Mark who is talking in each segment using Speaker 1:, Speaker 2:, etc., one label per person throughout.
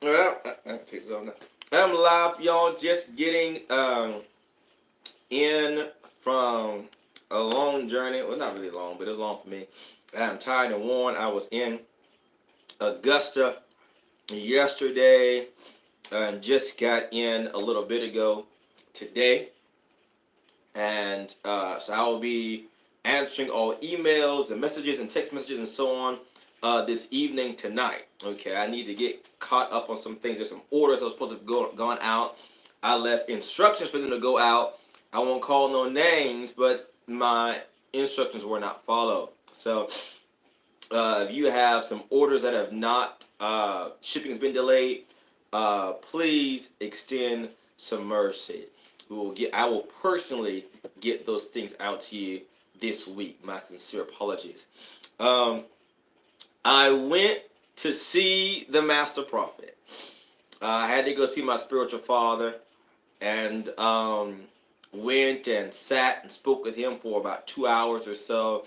Speaker 1: Well, I can take this off now. I'm live, y'all. Just getting in from a long journey. Well, not really long, but it was long for me. I'm tired and worn. I was in Augusta yesterday and just got in a little bit ago today. And so I will be answering all emails and messages and text messages and so on this evening tonight. Okay, I need to get caught up on some things. There's some orders that were supposed to have gone out. I left instructions for them to go out. I won't call no names, but my instructions were not followed. So if you have some orders that have not, shipping has been delayed, please extend some mercy. I will personally get those things out to you this week. My sincere apologies. I went to see the Master Prophet. I had to go see my spiritual father, and went and sat and spoke with him for about 2 hours or so.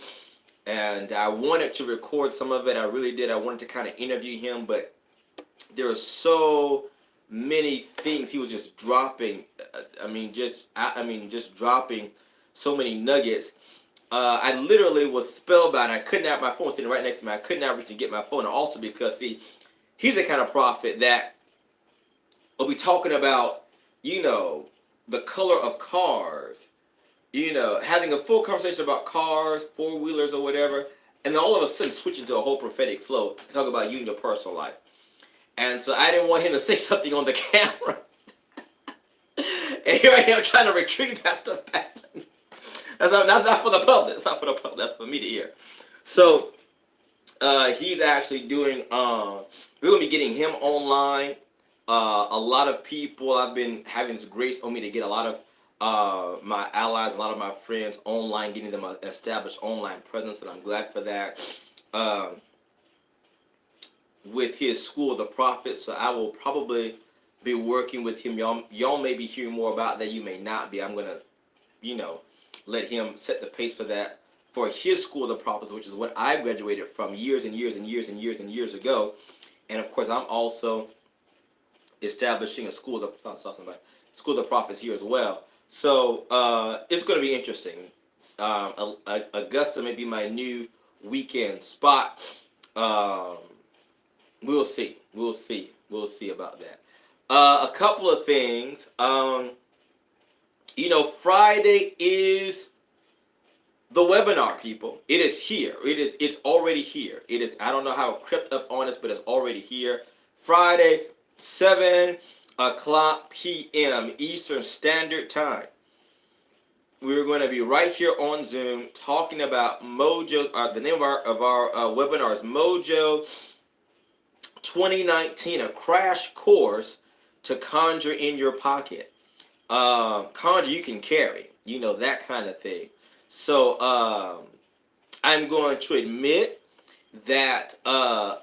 Speaker 1: And I wanted to record some of it. I really did. I wanted to kind of interview him, but there were so many things he was just dropping. Just dropping so many nuggets. I literally was spellbound. I couldn't have my phone sitting right next to me. I could not reach and get my phone. And also because, see, he's the kind of prophet that will be talking about, the color of cars, having a full conversation about cars, four-wheelers or whatever, and then all of a sudden switch into a whole prophetic flow and talk about you and your personal life. And so I didn't want him to say something on the camera. And here I am trying to retrieve that stuff back. That's not for the public. It's not for the public. That's for me to hear. So he's actually doing, we're going to be getting him online. A lot of people, I've been having this grace on me to get a lot of my allies, a lot of my friends online, getting them an established online presence, and I'm glad for that. With his School of the Prophets, so I will probably be working with him. Y'all may be hearing more about that. You may not be. I'm going to, let him set the pace for that, for his School of the Prophets, which is what I graduated from years and years and years and years and years ago. And of course, I'm also establishing a School of the Prophets here as well. So it's going to be interesting. Augusta may be my new weekend spot. We'll see. We'll see about that. A couple of things. Friday is the webinar, people. It is here. It's already here. It is. I don't know how it crept up on us, but it's already here. Friday, 7 o'clock p.m. Eastern Standard Time. We're going to be right here on Zoom talking about Mojo. The name of our webinar is Mojo 2019, a crash course to conjure in your pocket. Conjure you can carry, that kind of thing. So I'm going to admit that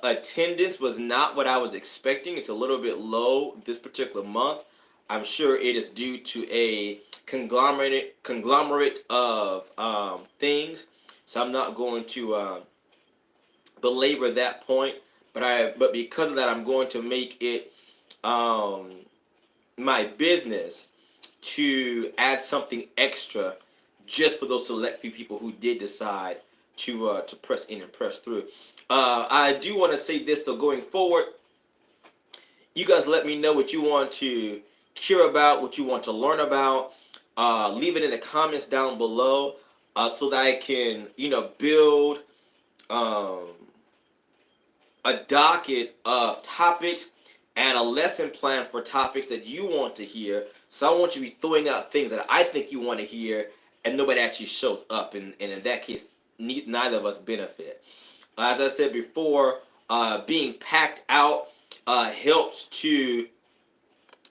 Speaker 1: attendance was not what I was expecting. It's a little bit low this particular month. I'm sure it is due to a conglomerate of things. So I'm not going to belabor that point. But because of that, I'm going to make it my business to add something extra just for those select few people who did decide to press in and press through. I do want to say this, though, going forward, you guys let me know what you want to hear about, what you want to learn about. Leave it in the comments down below so that I can, build a docket of topics and a lesson plan for topics that you want to hear. So I want you to be throwing out things that I think you want to hear and nobody actually shows up. And in that case, neither of us benefit. As I said before, being packed out helps to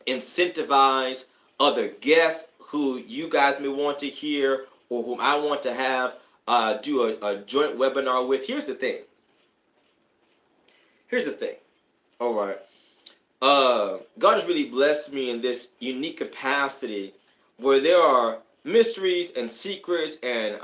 Speaker 1: incentivize other guests who you guys may want to hear or whom I want to have do a joint webinar with. Here's the thing. All right. God has really blessed me in this unique capacity where there are mysteries and secrets and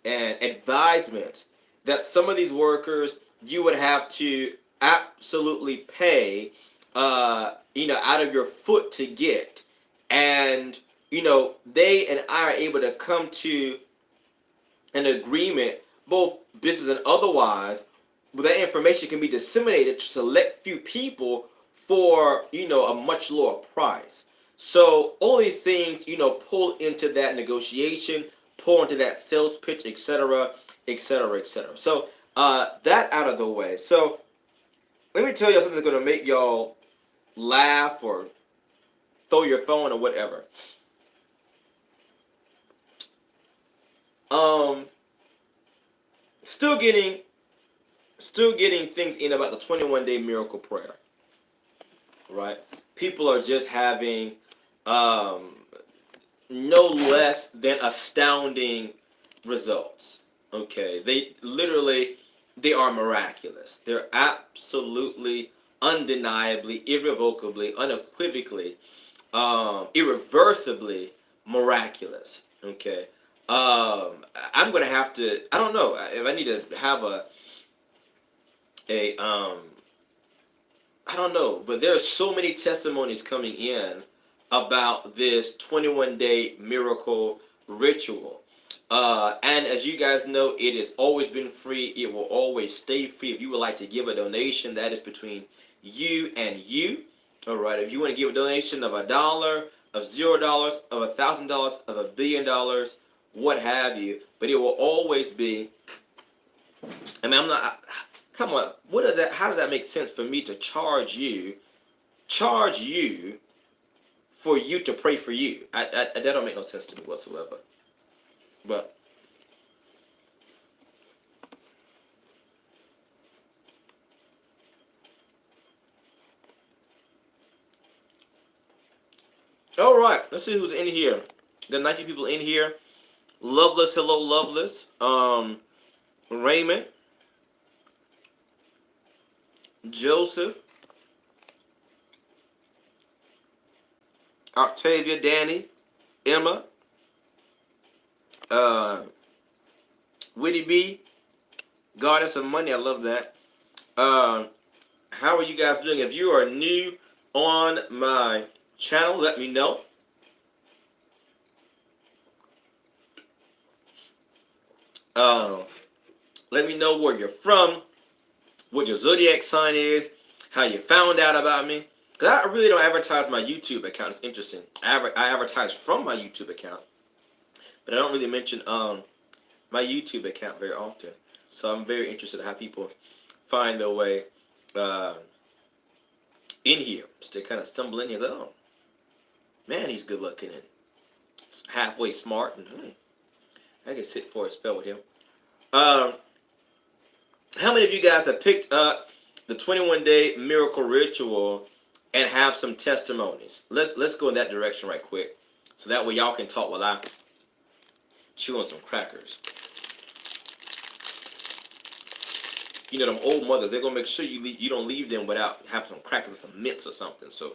Speaker 1: advisements that some of these workers you would have to absolutely pay out of your foot to get. And, they and I are able to come to an agreement, both business and otherwise, where that information can be disseminated to select few people for, a much lower price. So all these things, pull into that negotiation, pull into that sales pitch, etc., etc., etc. So that out of the way. So let me tell you something that's going to make y'all laugh or throw your phone or whatever. Still getting things in about the 21-day miracle prayer. Right? People are just having no less than astounding results. Okay? They are miraculous. They're absolutely, undeniably, irrevocably, unequivocally, irreversibly miraculous. Okay? I'm going to have to, I don't know, if I need to have I don't know, but there are so many testimonies coming in about this 21-day miracle ritual. And as you guys know, it has always been free. It will always stay free. If you would like to give a donation, that is between you and you. All right. If you want to give a donation of $1, of $0, of $1,000, of $1 billion, what have you, but it will always be. I mean, I'm not. Come on. What does that? How does that make sense for me to charge you for you to pray for you? That don't make no sense to me whatsoever. But all right, let's see who's in here. There are 90 people in here. Loveless, hello, Loveless. Raymond, Joseph, Octavia, Danny, Emma, Witty B, Goddess of Money. I love that. How are you guys doing? If you are new on my channel, let me know. Let me know where you're from, what your zodiac sign is, how you found out about me. Because I really don't advertise my YouTube account. It's interesting. I advertise from my YouTube account, but I don't really mention my YouTube account very often. So I'm very interested in how people find their way in here. So they kind of stumble in here. Like, oh, man, he's good looking and halfway smart. And I can sit for a spell with him. How many of you guys have picked up the 21-day miracle ritual and have some testimonies? Let's go in that direction right quick, so that way y'all can talk while I chew on some crackers. You know, them old mothers, they're gonna make sure you don't leave them without having some crackers or some mints or something. So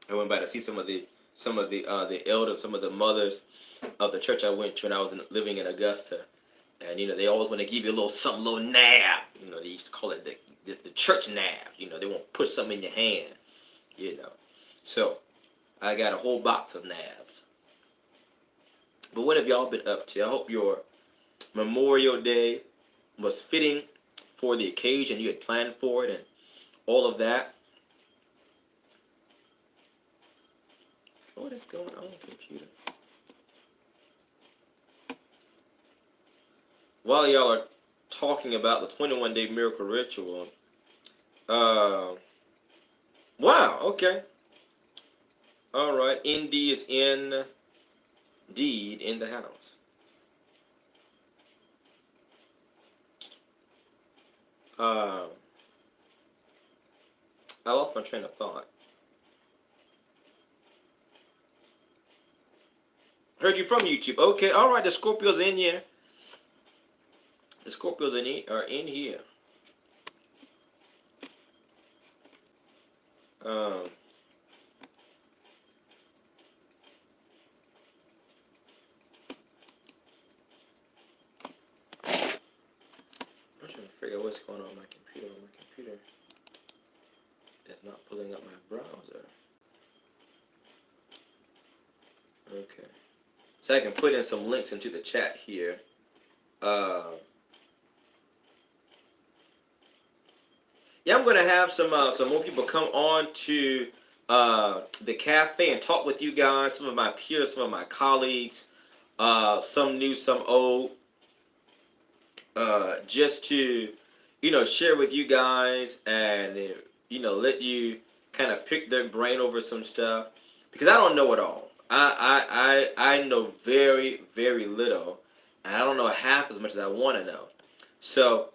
Speaker 1: I went by to see some of the elders, some of the mothers of the church I went to when I was living in Augusta. And, they always want to give you a little something, a little nab. They used to call it the church nab. They won't put something in your hand, So, I got a whole box of nabs. But what have y'all been up to? I hope your Memorial Day was fitting for the occasion. You had planned for it and all of that. What is going on, computer? While y'all are talking about the 21-day miracle ritual, wow, okay. All right, ND is indeed in the house. I lost my train of thought. Heard you from YouTube. Okay, all right, the Scorpios in here. The Scorpios are in here. I'm trying to figure out what's going on with my computer. Not pulling up my browser. Okay. So I can put in some links into the chat here. Yeah, I'm going to have some more people come on to the cafe and talk with you guys. Some of my peers, some of my colleagues, some new, some old. Just to, share with you guys and, let you kind of pick their brain over some stuff. Because I don't know it all. I know very, very little. And I don't know half as much as I want to know. So,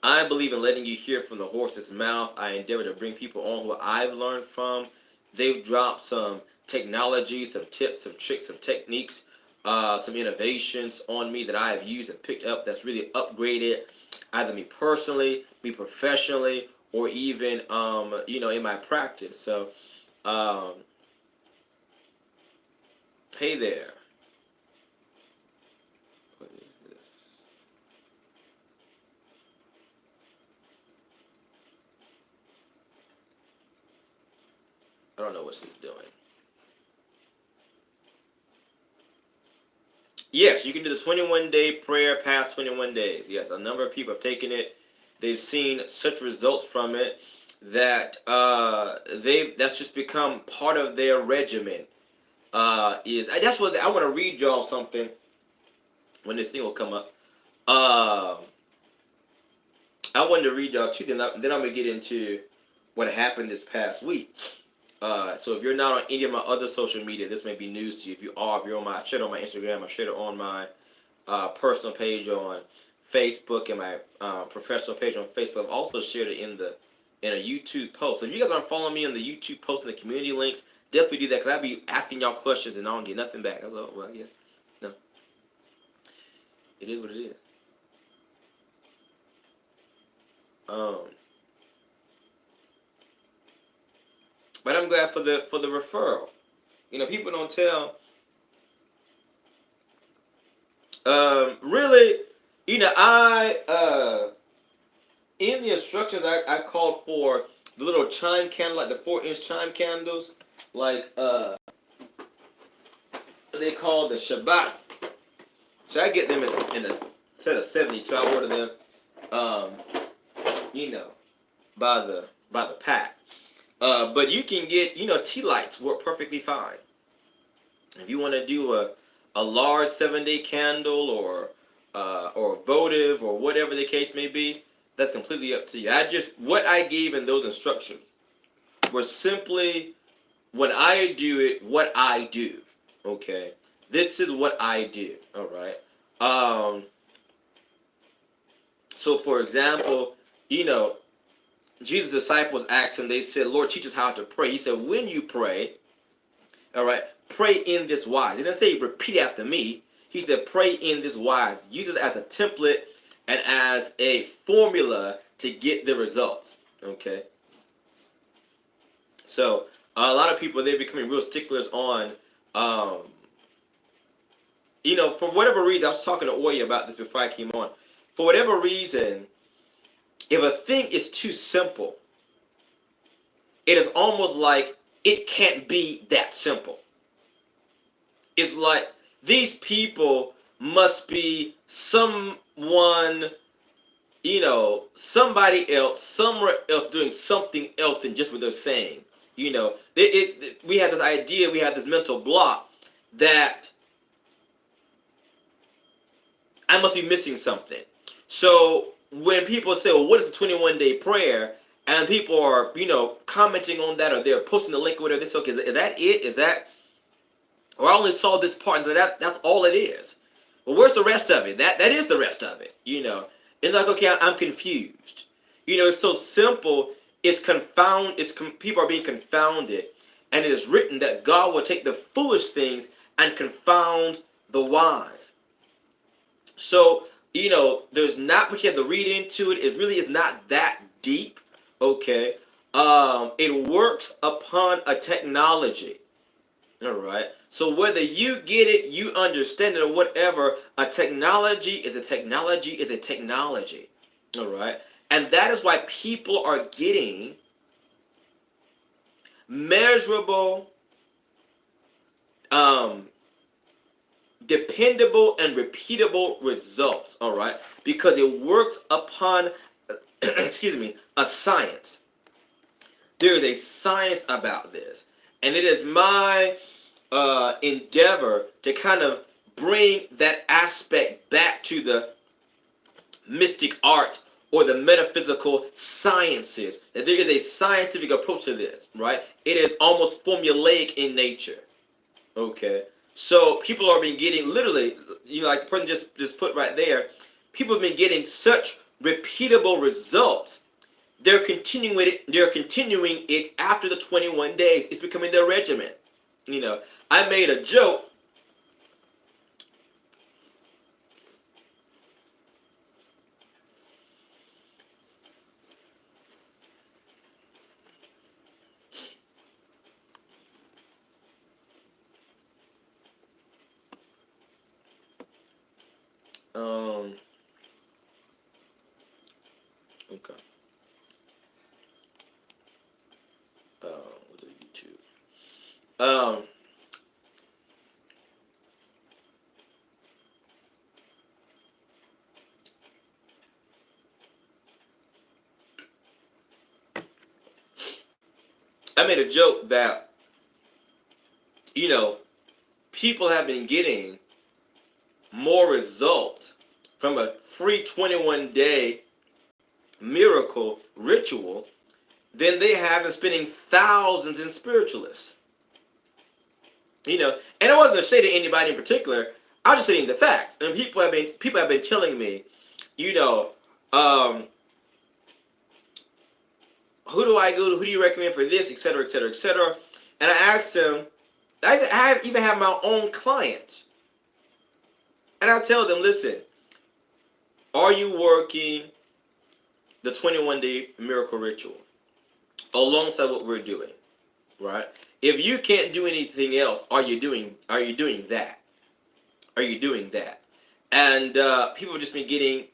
Speaker 1: I believe in letting you hear from the horse's mouth. I endeavor to bring people on who I've learned from. They've dropped some technology, some tips, some tricks, some techniques, some innovations on me that I have used and picked up that's really upgraded either me personally, me professionally, or even, in my practice. So, hey there. What is this? I don't know what she's doing. Yes, you can do the 21-day prayer past 21 days. Yes, a number of people have taken it. They've seen such results from it that that's just become part of their regimen. That's what I want to read y'all something when this thing will come up. I wanted to read y'all two things. Then I'm gonna get into what happened this past week. So if you're not on any of my other social media, this may be news to you. If you are, if you're on my, I've shared it on my Instagram, I've shared it on my personal page on Facebook and my professional page on Facebook. I've also shared it in a YouTube post. So if you guys aren't following me on the YouTube post and the community links, definitely do that because I'll be asking y'all questions and I don't get nothing back. I was like, well, yes, no, it is what it is. But I'm glad for the referral. People don't tell. Really, I in the instructions I called for the little chime candle, like the 4-inch chime candles, like they call the Shabbat. So I get them in a set of 72. I order them, by the pack. But you can get, tea lights work perfectly fine. If you want to do a large 7-day candle or votive or whatever the case may be, that's completely up to you. What I gave in those instructions were simply when I do it, what I do. Okay, this is what I do. All right. So for example, Jesus' disciples asked him, they said, Lord, teach us how to pray. He said, when you pray, all right, pray in this wise. He didn't say repeat after me. He said, pray in this wise. Use it as a template and as a formula to get the results. Okay. So a lot of people, they're becoming real sticklers on, for whatever reason, I was talking to Oya about this before I came on. For whatever reason, if a thing is too simple, it is almost like it can't be that simple. It's like these people must be someone, somebody else, somewhere else doing something else than just what they're saying. We have this idea, we have this mental block that I must be missing something. So when people say, well, what is the 21-day prayer? And people are, commenting on that or they're posting the link or whatever, they say, okay, is that it? Is that, or I only saw this part and that's all it is. Well, where's the rest of it? That is the rest of it, It's like, okay, I'm confused. It's so simple, people are being confounded. And it is written that God will take the foolish things and confound the wise. So, there's not much you have to read into it. It really is not that deep, okay? It works upon a technology, all right? So whether you get it, you understand it, or whatever, a technology is a technology is a technology, all right? And that is why people are getting measurable, dependable, and repeatable results. All right, because it works upon, excuse me, a science. There is a science about this, and it is my endeavor to kind of bring that aspect back to the mystic arts or the metaphysical sciences. That there is a scientific approach to this, right? It is almost formulaic in nature. Okay, so people have been getting literally, like the person just put right there. People have been getting such repeatable results. They're continuing it. They're continuing it after the 21 days. It's becoming their regimen. I made a joke. Okay. We'll do YouTube. I made a joke that, people have been getting more results from a free 21-day miracle ritual than they have in spending thousands in spiritualists. And I wasn't to say to anybody in particular. I was just saying the facts. And people have been telling me, who do I go to? Who do you recommend for this, et cetera, et cetera, et cetera. And I asked them. I even have my own clients, and I tell them, listen, are you working the 21-day miracle ritual alongside what we're doing, right? If you can't do anything else, are you doing that? Are you doing that? And people have just been getting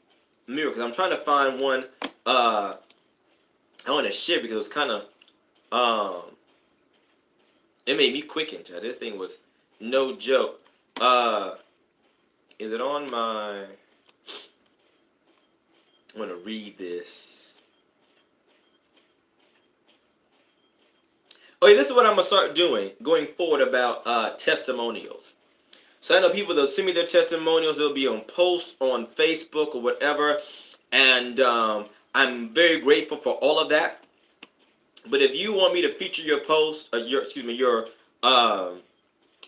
Speaker 1: miracles. I'm trying to find one I want to share because it was kind of it made me quicken. This thing was no joke. Is it on my? I want to read this. Okay, this is what I'm gonna start doing going forward about testimonials. So I know people that send me their testimonials. They'll be on posts on Facebook or whatever, and I'm very grateful for all of that. But if you want me to feature your post,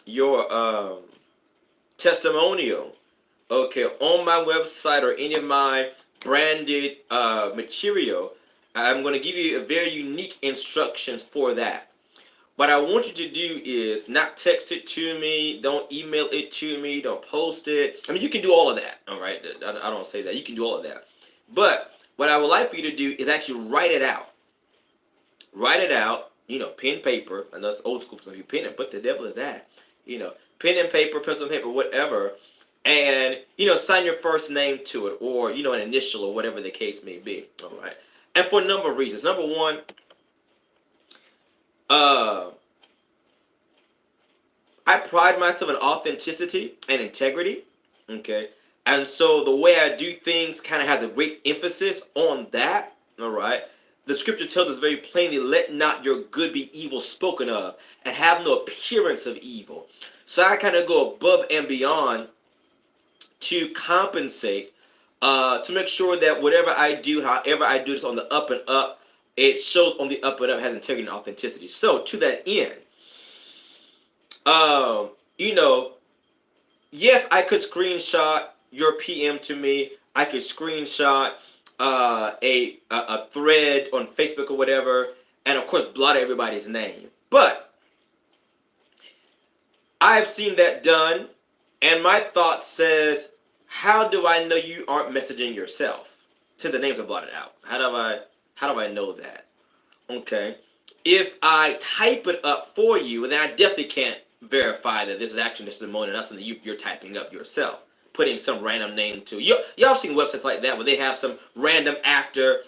Speaker 1: your testimonial, okay, on my website or any of my branded material, I'm going to give you a very unique instructions for that. What I want you to do is not text it to me, don't email it to me, don't post it. I mean, you can do all of that, all right? I don't say that. You can do all of that. But what I would like for you to do is actually write it out. Write it out, pen, paper. I know it's old school for some of you, pen it, but the devil is that. Pen and paper, pencil and paper, whatever. And, sign your first name to it or, an initial or whatever the case may be, all right? And for a number of reasons. Number one, I pride myself in authenticity and integrity, okay? And so the way I do things kind of has a great emphasis on that, all right? The scripture tells us very plainly, let not your good be evil spoken of, and have no appearance of evil. So I kind of go above and beyond to compensate, to make sure that whatever I do, however I do this on the up and up, it shows on the up and up, has integrity and authenticity. So to that end, yes, I could screenshot your PM to me. I could screenshot a thread on Facebook or whatever, and of course blot everybody's name. But I've seen that done, and my thought says, how do I know you aren't messaging yourself? Since the names are blotted out. How do I know that? Okay. If I type it up for you, then I definitely can't verify that this is actually testimony, not something you're typing up yourself, putting some random name to. Y'all seen websites like that where they have some random actor,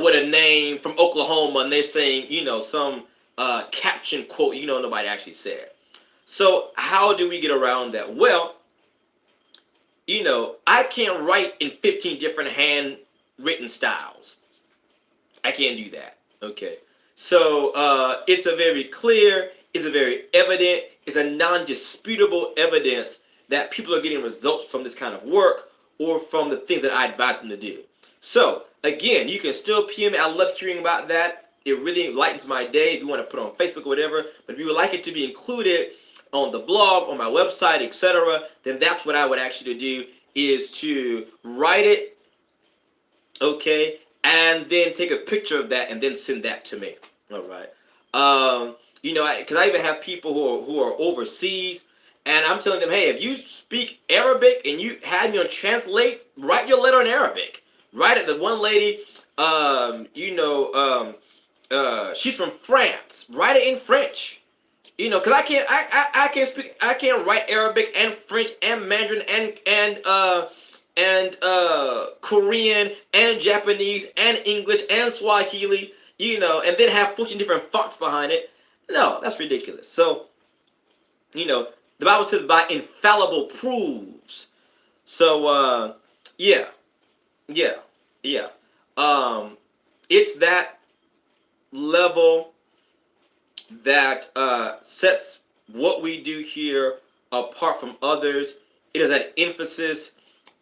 Speaker 1: with a name from Oklahoma, and they're saying, some caption quote, nobody actually said. So how do we get around that? Well, I can't write in 15 different handwritten styles. I can't do that. Okay. So it's a very clear, it's a very evident, it's a non-disputable evidence that people are getting results from this kind of work or from the things that I advise them to do. So again, you can still PM me. I love hearing about that. It really lightens my day if you want to put it on Facebook or whatever. But if you would like it to be included on the blog, on my website, etc., then that's what I would ask you to do, is to write it, okay, and then take a picture of that and then send that to me. All right. Because I even have people who are overseas, and I'm telling them, hey, if you speak Arabic and you had me on translate, write your letter in Arabic. Write it. The one lady, she's from France. Write it in French. Because I can't write Arabic and French and Mandarin and Korean and Japanese and English and Swahili, and then have 14 different fonts behind it. No, that's ridiculous. So, the Bible says by infallible proofs. So, yeah. It's that level that sets what we do here apart from others. It is that emphasis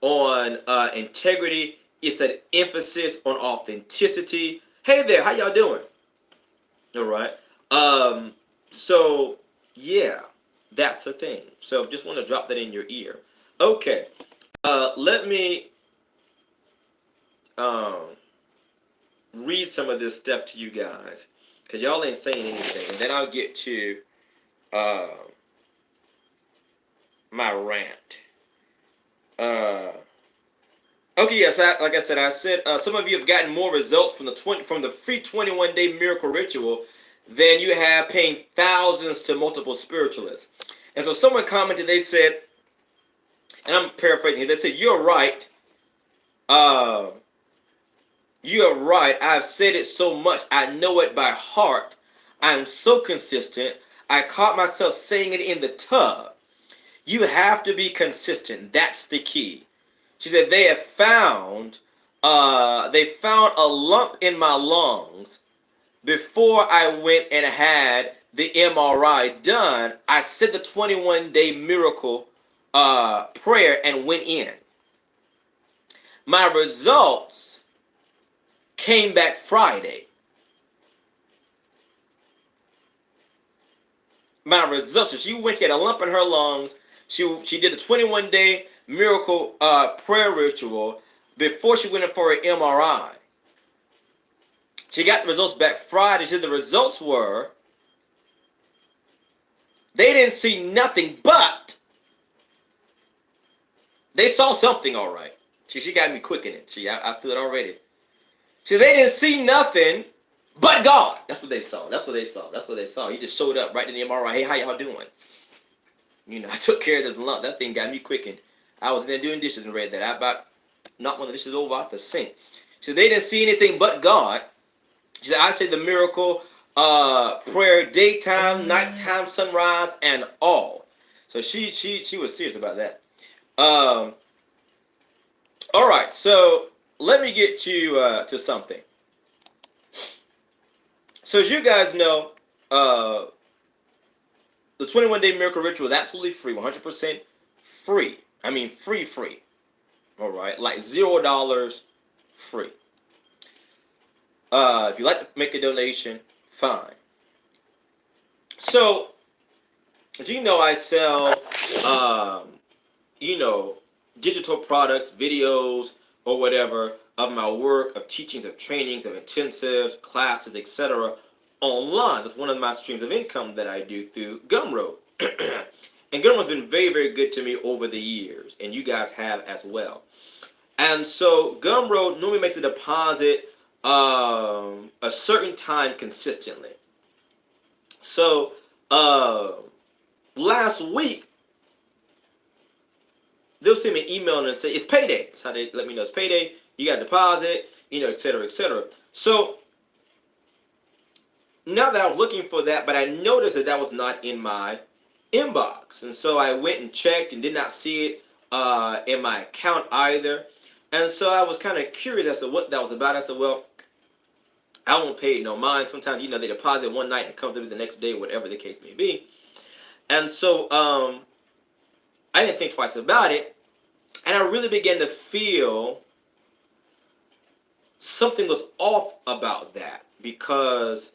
Speaker 1: on integrity. It's that emphasis on authenticity. Hey there, how y'all doing? All right. So yeah, that's a thing. So just want to drop that in your ear. Okay. Let me read some of this stuff to you guys, because y'all ain't saying anything, and then I'll get to my rant. Okay, yes, like I said, some of you have gotten more results from the free 21-day miracle ritual than you have paying thousands to multiple spiritualists. And so someone commented, they said, and I'm paraphrasing, they said, you're right. You're right. I've said it so much. I know it by heart. I'm so consistent. I caught myself saying it in the tub. You have to be consistent. That's the key. She said they found a lump in my lungs before I went and had the MRI done. I said the 21-day miracle prayer and went in. My results came back Friday. My results. So she went, she had a lump in her lungs. She did the 21-day miracle prayer ritual before she went in for an MRI. She got the results back Friday. She said the results were, they didn't see nothing, but they saw something, all right. She got me quick in it. I feel it already. She said they didn't see nothing but God. That's what they saw. That's what they saw. That's what they saw. He just showed up right in the MRI. Hey, how y'all doing? I took care of this lump. That thing got me quickened. I was in there doing dishes and read that. I about knocked one of the dishes over out the sink. She said they didn't see anything but God. She said, I said the miracle prayer, daytime, nighttime, sunrise, and all. So she was serious about that. All right, so let me get to something. So as you guys know, the 21-day miracle ritual is absolutely free, 100% free. I mean, free. All right, like $0 free. If you'd like to make a donation, fine. So, as you know, I sell, digital products, videos, or whatever of my work, of teachings, of trainings, of intensives, classes, etc. online. That's one of my streams of income that I do through Gumroad. And Gumroad's been very, very good to me over the years, and you guys have as well. And so Gumroad normally makes a deposit a certain time consistently. So last week, they'll send me an email and say, it's payday. That's how they let me know it's payday. You got to deposit, et cetera, et cetera. So not that I was looking for that, but I noticed that that was not in my inbox. And so I went and checked and did not see it in my account either. And so I was kind of curious as to what that was about. I said, well, I won't pay it no mind. Sometimes, they deposit one night and come through the next day, whatever the case may be. And so I didn't think twice about it. And I really began to feel something was off about that because,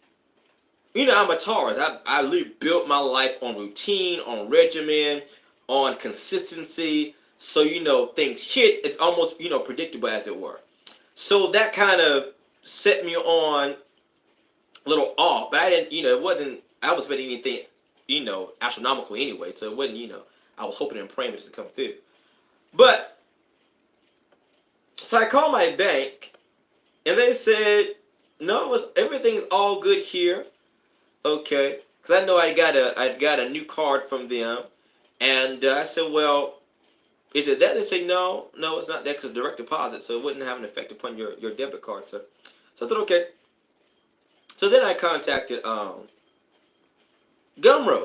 Speaker 1: I'm a Taurus. I literally built my life on routine, on regimen, on consistency. So, things hit. It's almost, predictable as it were. So that kind of set me on a little off. But I didn't, it wasn't, I wasn't expecting anything, astronomical anyway. So it wasn't, I was hoping and praying for this to come through. But, so I called my bank and they said, no, everything's all good here. Okay. Because I know I got a new card from them. And I said, well, is it that? They say, no, it's not that because it's direct deposit, so it wouldn't have an effect upon your debit card, sir. So I thought, okay. So then I contacted Gumroad.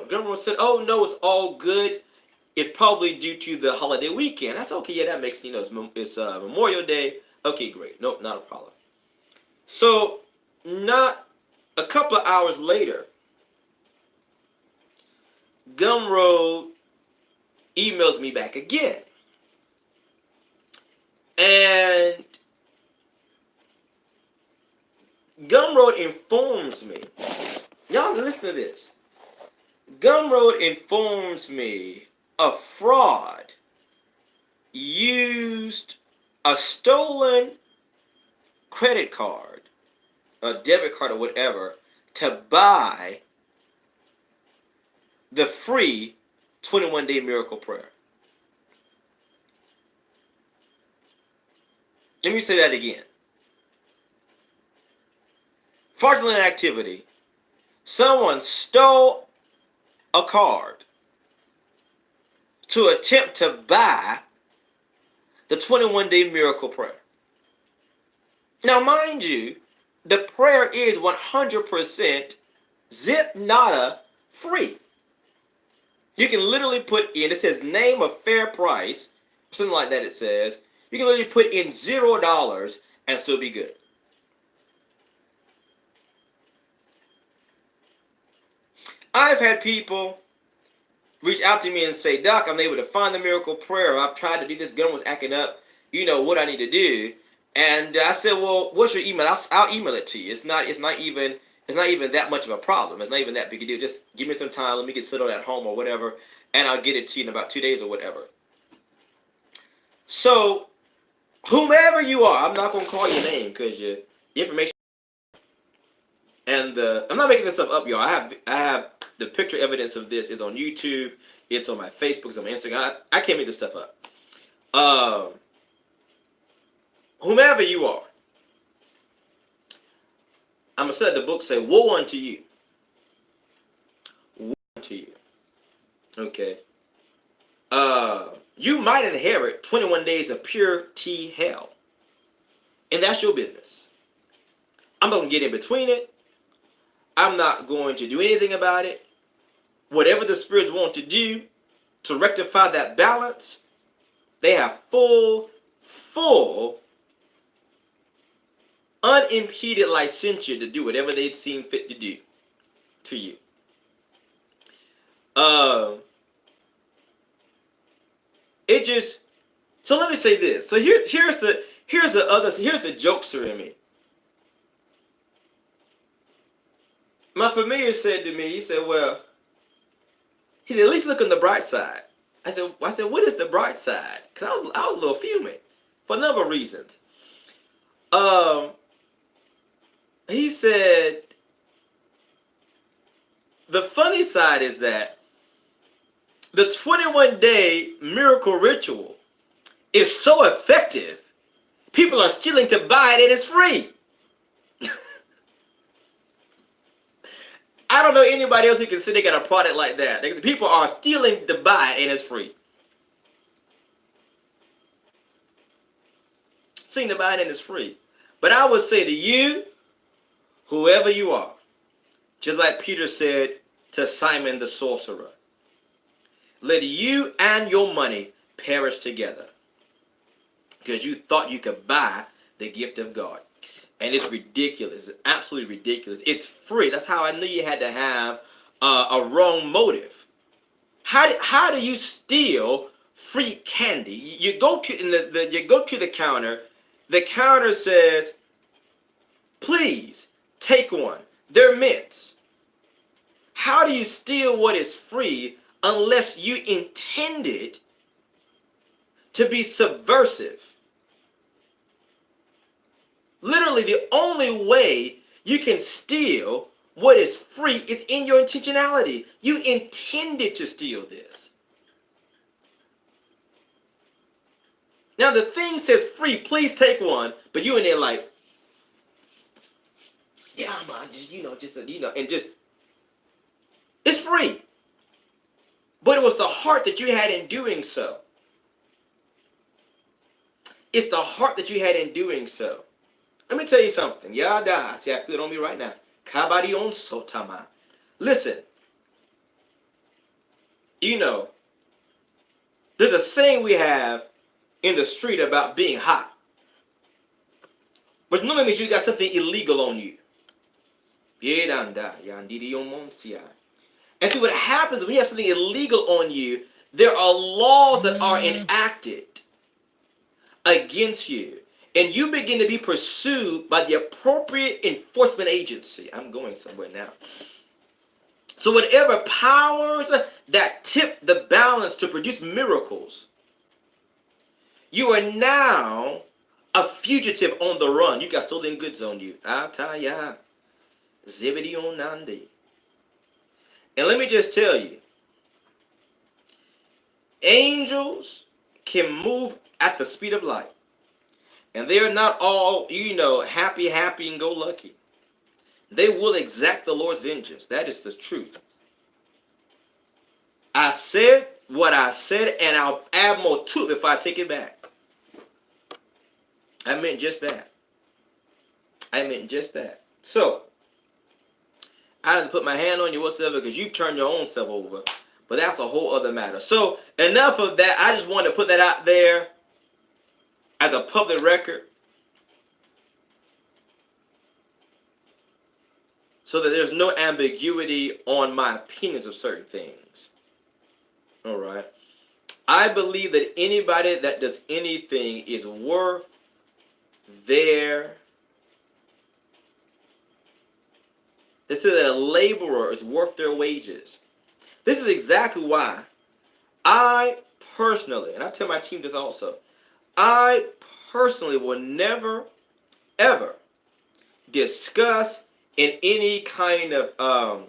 Speaker 1: Gumroad said, oh, no, it's all good. It's probably due to the holiday weekend. I said, okay, yeah, that makes, it's Memorial Day. Okay, great. Nope, not a problem. So not a couple of hours later, Gumroad emails me back again. And Gumroad informs me. Y'all listen to this. Gumroad informs me a fraud used a stolen credit card, a debit card or whatever, to buy the free 21-day miracle prayer. Let me say that again. Fraudulent activity. Someone stole a card to attempt to buy the 21-day miracle prayer. Now, mind you, the prayer is 100% zip nada free. You can literally put in, it says name a fair price, something like that it says. You can literally put in $0 and still be good. I've had people reach out to me and say, Doc, I'm able to find the miracle prayer. I've tried to do this. Gun was acting up. What I need to do. And I said, well, what's your email? I'll email it to you. It's not even that much of a problem. It's not even that big a deal. Just give me some time. Let me get settled at home or whatever. And I'll get it to you in about 2 days or whatever. So, whomever you are, I'm not going to call your name because your information. And I'm not making this stuff up, y'all. I have the picture evidence of this. It's on YouTube. It's on my Facebook. It's on my Instagram. I can't make this stuff up. Whomever you are, I'm going to let the book say, woe unto you. Woe unto you. Okay. You might inherit 21 days of pure tea hell. And that's your business. I'm not going to get in between it. I'm not going to do anything about it. Whatever the spirits want to do to rectify that balance, they have full, unimpeded licensure to do whatever they seem fit to do to you. So let me say this. So here's the jokester in me. My familiar said to me, he said, at least look on the bright side. I said, what is the bright side? Because I was a little fuming for a number of reasons. He said, the funny side is that the 21-day miracle ritual is so effective, people are stealing to buy it and it's free. I don't know anybody else who can say they got a product like that. People are stealing to buy it and it's free. Seeing the mind is free. But I would say to you, whoever you are, just like Peter said to Simon the sorcerer, let you and your money perish together, because you thought you could buy the gift of God. And it's ridiculous. It's absolutely ridiculous. It's free. That's how I knew you had to have a wrong motive. How do you steal free candy? You go to you go to the counter. The counter says, "Please take one. They're mints." How do you steal what is free unless you intend it to be subversive? Literally, the only way you can steal what is free is in your intentionality. You intended to steal this. Now, the thing says free, please take one, but you in there like, yeah, man, and just, it's free. But it was the heart that you had in doing so. It's the heart that you had in doing so. Let me tell you something. Yada. See, I feel it on me right now. Kabarion sotama. Listen. There's a saying we have in the street about being hot. Which normally means you got something illegal on you. And see what happens when you have something illegal on you, there are laws that are enacted against you. And you begin to be pursued by the appropriate enforcement agency. I'm going somewhere now. So whatever powers that tip the balance to produce miracles, you are now a fugitive on the run. You got stolen goods on you. Ataya. Zebedi onandi. And let me just tell you, angels can move at the speed of light. And they are not all, happy, and go lucky. They will exact the Lord's vengeance. That is the truth. I said what I said, and I'll add more to it if I take it back. I meant just that. So, I didn't put my hand on you whatsoever because you've turned your own self over. But that's a whole other matter. So, enough of that. I just wanted to put that out there as a public record, so that there's no ambiguity on my opinions of certain things. All right. I believe that anybody that does anything is worth their... They say that a laborer is worth their wages. This is exactly why I personally, and I tell my team this also, I personally will never, ever discuss in any kind of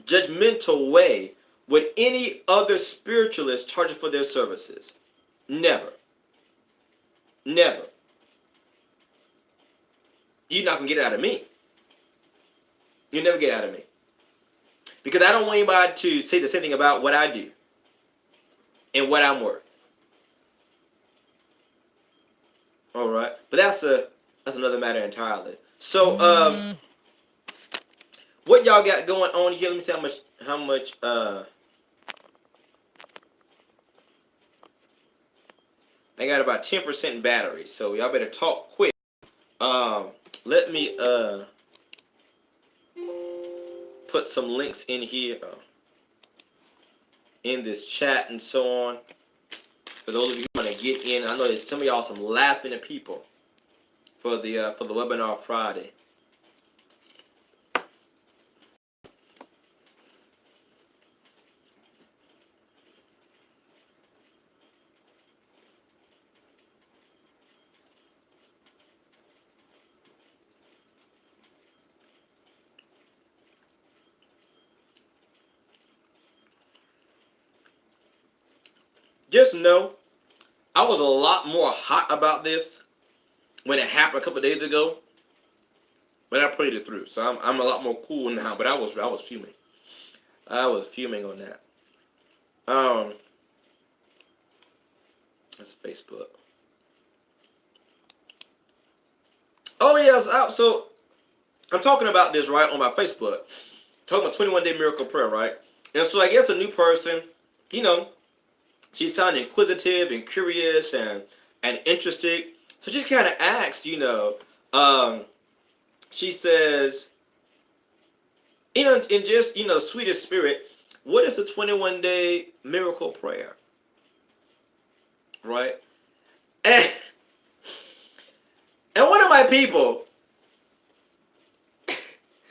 Speaker 1: judgmental way what any other spiritualist charges for their services. Never. Never. You're not going to get it out of me. You'll never get it out of me. Because I don't want anybody to say the same thing about what I do and what I'm worth. All right, but that's another matter entirely. So, what y'all got going on here? Let me see how much. I got about 10% battery, so y'all better talk quick. Let me put some links in here in this chat and so on. For those of you who want to get in, I know there's some of y'all some last-minute people for the webinar Friday. Just know, I was a lot more hot about this when it happened a couple of days ago, but I played it through. So I'm a lot more cool now. But I was fuming. I was fuming on that. That's Facebook. Oh yes, so I'm talking about this right on my Facebook. Talking about 21-day miracle prayer, right? And so I guess a new person, you know, she sounded inquisitive and curious and interested. So she kind of asked, she says, in just, sweetest spirit, what is the 21-day miracle prayer? Right? And one of my people,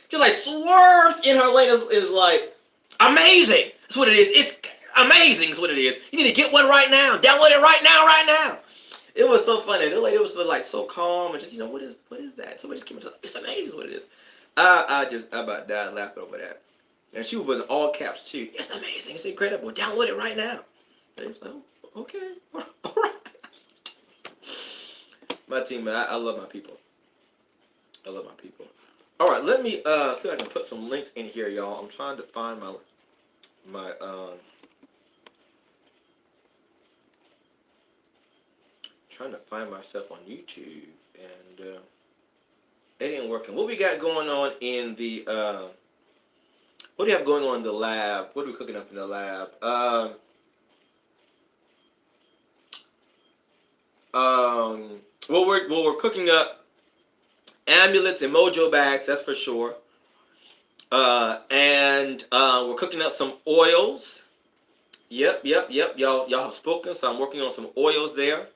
Speaker 1: just like swerved in her lane is like, amazing. That's what it is. It's amazing is what it is. You need to get one right now. Download it right now. It was so funny. The lady was like so calm and just, what is that? Somebody just came and said, it's amazing is what it is. I about died laughing over that. And she was in all caps too. It's amazing. It's incredible. Download it right now. And I was like, oh, okay. All right. My team, man, I love my people. I love my people. All right, let me see if I can put some links in here, y'all. I'm trying to find my trying to find myself on YouTube, and it ain't working. What we got going on in the what do you have going on in the lab? What are we cooking up in the lab? Well, we're cooking up amulets and mojo bags, that's for sure. And we're cooking up some oils. Yep. Y'all have spoken, so I'm working on some oils there.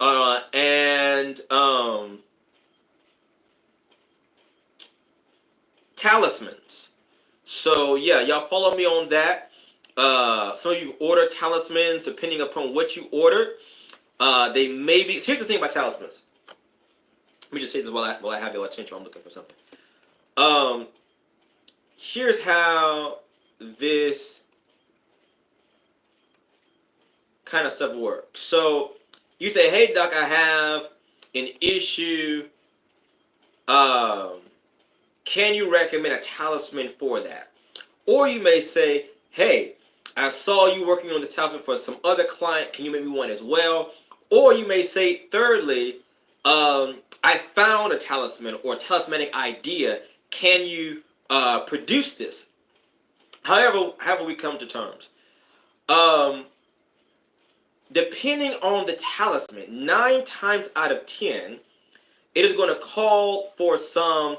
Speaker 1: And talismans. So yeah, y'all follow me on that. Some of you ordered talismans, depending upon what you ordered. They may be. Here's the thing about talismans. Let me just say this while I have your attention. I'm looking for something. Here's how this kind of stuff works. So you say, "Hey, Doc, I have an issue. Can you recommend a talisman for that?" Or you may say, "Hey, I saw you working on this talisman for some other client. Can you make me one as well?" Or you may say, thirdly, I found a talisman or a talismanic idea. Can you produce this? However we come to terms. Depending on the talisman, 9 times out of 10, it is going to call for some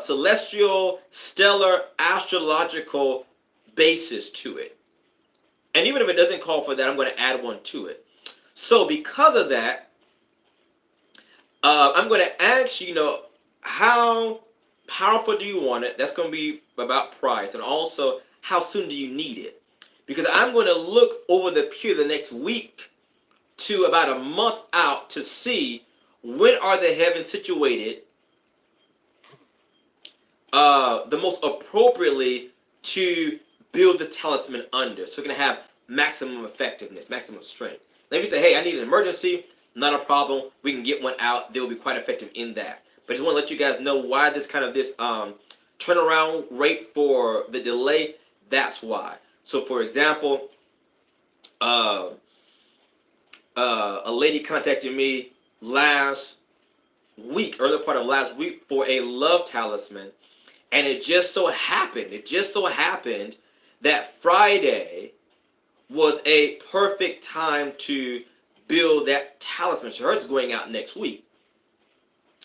Speaker 1: celestial, stellar, astrological basis to it. And even if it doesn't call for that, I'm going to add one to it. So because of that, I'm going to ask you, how powerful do you want it? That's going to be about price. And also, how soon do you need it? Because I'm going to look over the period of the next week to about a month out to see when are the heavens situated the most appropriately to build the talisman under. So we're going to have maximum effectiveness, maximum strength. Let me say, hey, I need an emergency. Not a problem. We can get one out. They will be quite effective in that. But I just want to let you guys know why this turnaround rate for the delay. That's why. So, for example, a lady contacted me last week, early part of last week, for a love talisman. And it just so happened that Friday was a perfect time to build that talisman. So hers is going out next week.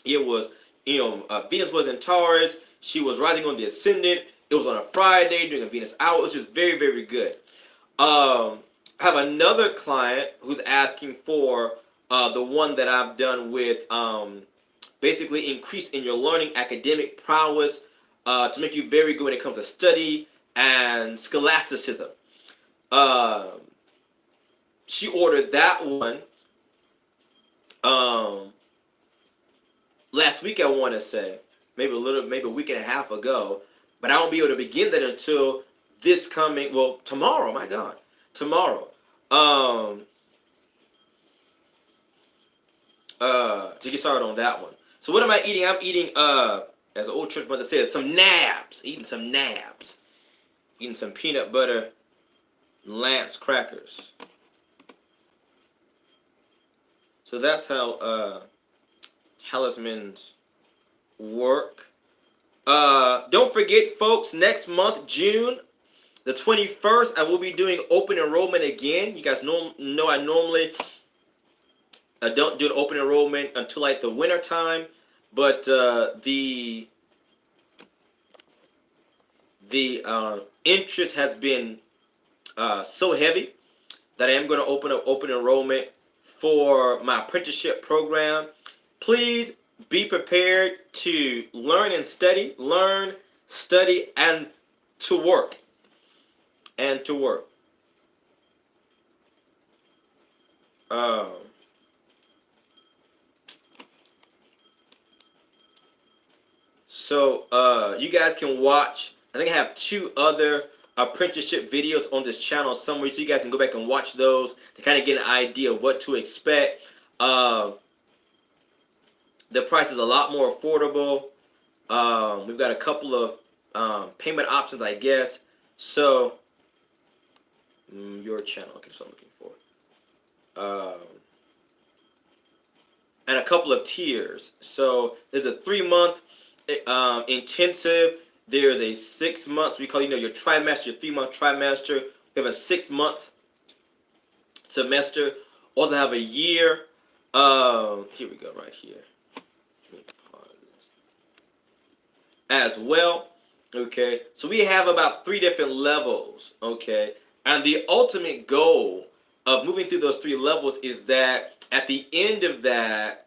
Speaker 1: It was, Venus was in Taurus. She was rising on the ascendant. It was on a Friday during a Venus hour. It was just very, very good. I have another client who's asking for the one that I've done with basically increase in your learning, academic prowess, to make you very good when it comes to study and scholasticism. She ordered that one last week, I want to say, maybe a week and a half ago, but I won't be able to begin that until tomorrow. My God, tomorrow. To get started on that one. So what am I eating? I'm eating, as an old church mother said, some nabs. Eating some nabs. Eating some peanut butter Lance crackers. So that's how talismans work. Don't forget, folks, next month, June the 21st, I will be doing open enrollment again. You guys know I normally don't do an open enrollment until like the winter time, but the interest has been so heavy that I am going to open up open enrollment for my apprenticeship program. Please be prepared to learn and study, and to work. So you guys can watch. I think I have 2 other apprenticeship videos on this channel somewhere, so you guys can go back and watch those to kind of get an idea of what to expect. The price is a lot more affordable. We've got a couple of payment options, I guess. So your channel, okay, so I'm looking for. And a couple of tiers. So there's a 3-month intensive. There's a 6 months. We call your trimester, your 3-month trimester. We have a 6 months semester. Also have a year. Here we go, right here. As well. Okay, so we have about 3 different levels. Okay, and the ultimate goal of moving through those 3 levels is that at the end of that,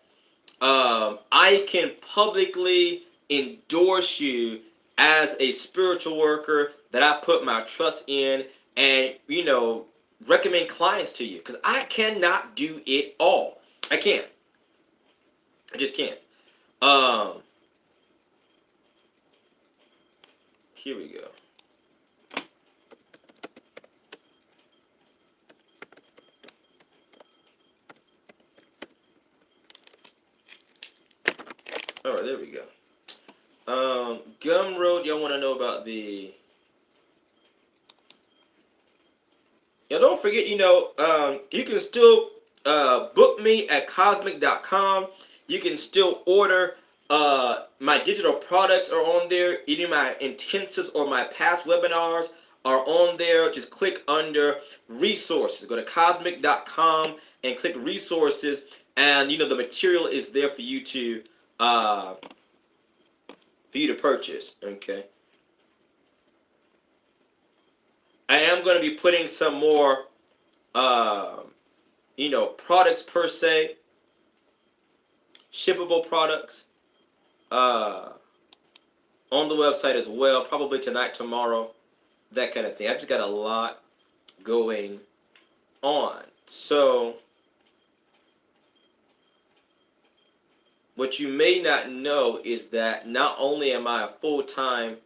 Speaker 1: I can publicly endorse you as a spiritual worker that I put my trust in, and recommend clients to you, because I cannot do it all. I can't. I just can't. Here we go. All right, there we go. Gumroad, y'all want to know about the... Y'all don't forget, you can still book me at Khozmiq.com. You can still order my digital products are on there. Either my intensives or my past webinars are on there. Just click under resources. Go to Khozmiq.com and click resources, and the material is there for you to purchase. Okay. I am going to be putting some more products per se, shippable products on the website as well, probably tonight, tomorrow, that kind of thing. I've just got a lot going on. So what you may not know is that not only am I a full-time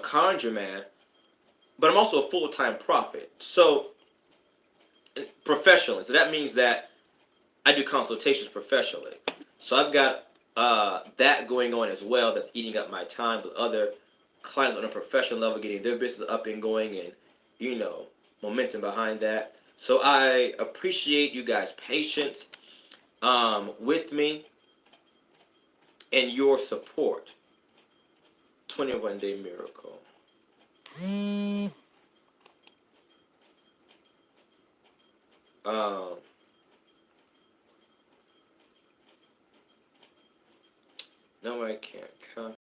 Speaker 1: conjure man, but I'm also a full-time prophet. So professionally. So that means that I do consultations professionally. So I've got that going on as well, that's eating up my time with other clients on a professional level, getting their business up and going, and momentum behind that. So I appreciate you guys' patience with me and your support. 21-day miracle. No, I can't. Copy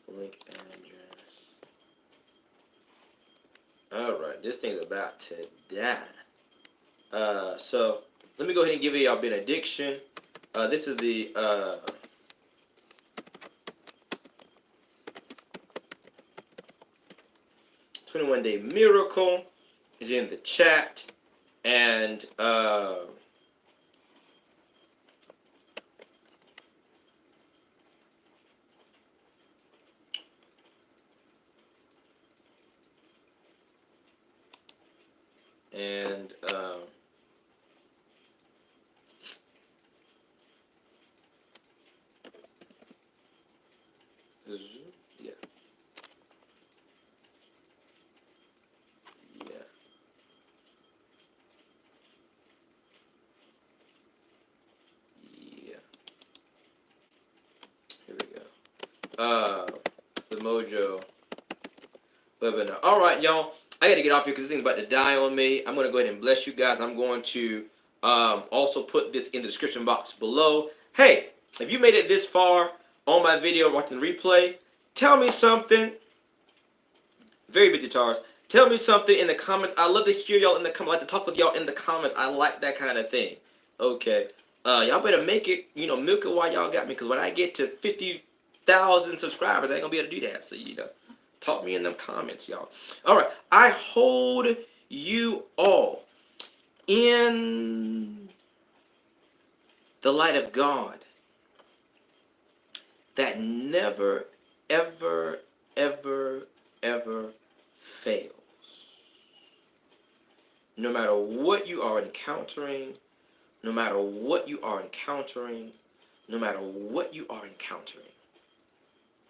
Speaker 1: link address. Alright, this thing's about to die. So let me go ahead and give you our benediction. This is the 21-day miracle is in the chat, and yeah. the Mojo webinar. All right, y'all. I got to get off here because this thing's about to die on me. I'm going to go ahead and bless you guys. I'm going to also put this in the description box below. Hey, if you made it this far on my video watching the replay, tell me something. Very busy, Charles. Tell me something in the comments. I love to hear y'all in the comments. I like to talk with y'all in the comments. I like that kind of thing. Okay. Y'all better make it, milk it while y'all got me. Because when I get to 50,000 subscribers, I ain't going to be able to do that. So, talk me in them comments, y'all. All right. I hold you all in the light of God that never, ever, ever, ever fails. No matter what you are encountering, no matter what you are encountering, no matter what you are encountering,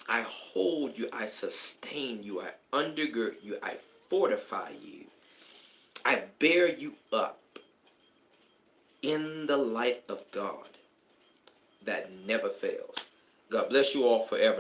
Speaker 1: I hold you, I sustain you, I undergird you, I fortify you, I bear you up in the light of God that never fails. God bless you all forever.